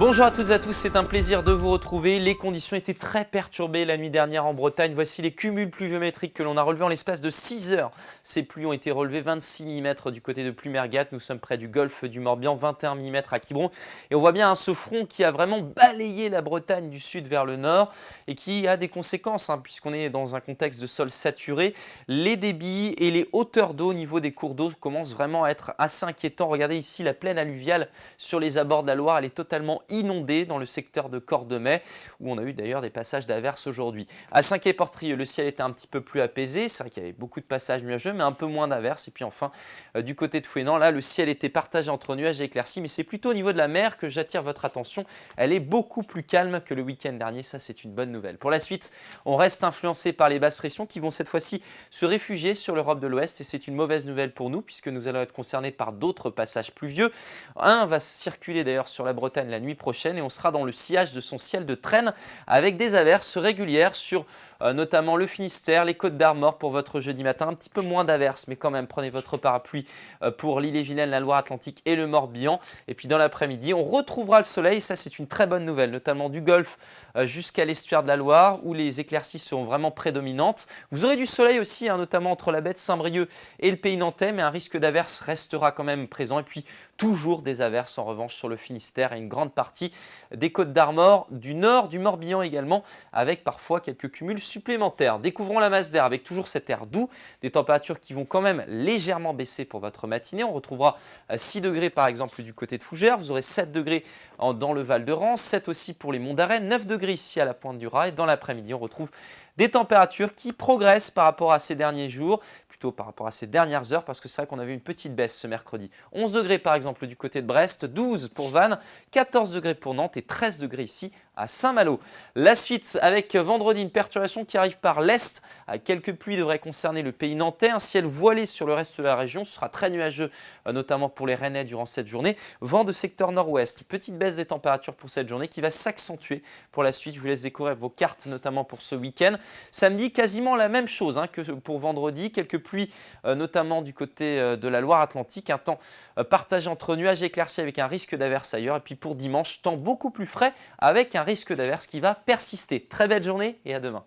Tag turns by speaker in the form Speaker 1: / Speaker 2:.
Speaker 1: Bonjour à toutes et à tous, c'est un plaisir de vous retrouver. Les conditions étaient très perturbées la nuit dernière en Bretagne. Voici les cumuls pluviométriques que l'on a relevés en l'espace de 6 heures. Ces pluies ont été relevées 26 mm du côté de Plumergat. Nous sommes près du golfe du Morbihan, 21 mm à Quiberon. Et on voit bien ce front qui a vraiment balayé la Bretagne du sud vers le nord et qui a des conséquences puisqu'on est dans un contexte de sol saturé. Les débits et les hauteurs d'eau au niveau des cours d'eau commencent vraiment à être assez inquiétants. Regardez ici la plaine alluviale sur les abords de la Loire. Elle est totalement inondé dans le secteur de Cordemais où on a eu d'ailleurs des passages d'averses aujourd'hui. À Saint-Quay-Portrieux, le ciel était un petit peu plus apaisé. C'est vrai qu'il y avait beaucoup de passages nuageux mais un peu moins d'averses. Et puis enfin, du côté de Fouesnant, là, le ciel était partagé entre nuages et éclaircies. Mais c'est plutôt au niveau de la mer que j'attire votre attention. Elle est beaucoup plus calme que le week-end dernier. Ça, c'est une bonne nouvelle. Pour la suite, on reste influencé par les basses pressions qui vont cette fois-ci se réfugier sur l'Europe de l'Ouest. Et c'est une mauvaise nouvelle pour nous puisque nous allons être concernés par d'autres passages pluvieux. Un va circuler d'ailleurs sur la Bretagne la nuit prochaine et on sera dans le sillage de son ciel de traîne avec des averses régulières sur notamment le Finistère, les Côtes d'Armor pour votre jeudi matin. Un petit peu moins d'averses mais quand même prenez votre parapluie pour l'Ille-et-Vilaine, la Loire-Atlantique et le Morbihan. Et puis dans l'après-midi, on retrouvera le soleil. Ça, c'est une très bonne nouvelle, notamment du Golfe jusqu'à l'estuaire de la Loire où les éclaircies seront vraiment prédominantes. Vous aurez du soleil aussi, notamment entre la baie de Saint-Brieuc et le Pays nantais, mais un risque d'averses restera quand même présent. Et puis toujours des averses en revanche sur le Finistère et une grande partie des Côtes d'Armor, du nord du Morbihan également, avec parfois quelques cumuls supplémentaires. Découvrons la masse d'air avec toujours cet air doux, des températures qui vont quand même légèrement baisser pour votre matinée. On retrouvera 6 degrés par exemple du côté de Fougères, vous aurez 7 degrés dans le Val de Rance, 7 aussi pour les Monts d'Arène, 9 degrés ici à la Pointe du Raz. Et dans l'après-midi, on retrouve des températures qui progressent par rapport à ces derniers jours, plutôt par rapport à ces dernières heures, parce que c'est vrai qu'on avait une petite baisse ce mercredi. 11 degrés par exemple du côté de Brest, 12 pour Vannes, 14 degrés pour Nantes et 13 degrés ici à Saint-Malo. La suite avec vendredi, une perturbation qui arrive par l'est. Quelques pluies devraient concerner le pays nantais. Un ciel voilé sur le reste de la région. Ce sera très nuageux, notamment pour les Rennais durant cette journée. Vent de secteur nord-ouest. Petite baisse des températures pour cette journée qui va s'accentuer pour la suite. Je vous laisse découvrir vos cartes, notamment pour ce week-end. Samedi, quasiment la même chose que pour vendredi. Quelques pluies, notamment du côté de la Loire-Atlantique. Un temps partagé entre nuages et éclaircies avec un risque d'averse ailleurs. Et puis pour dimanche, temps beaucoup plus frais avec un risque d'averse qui va persister. Très belle journée et à demain.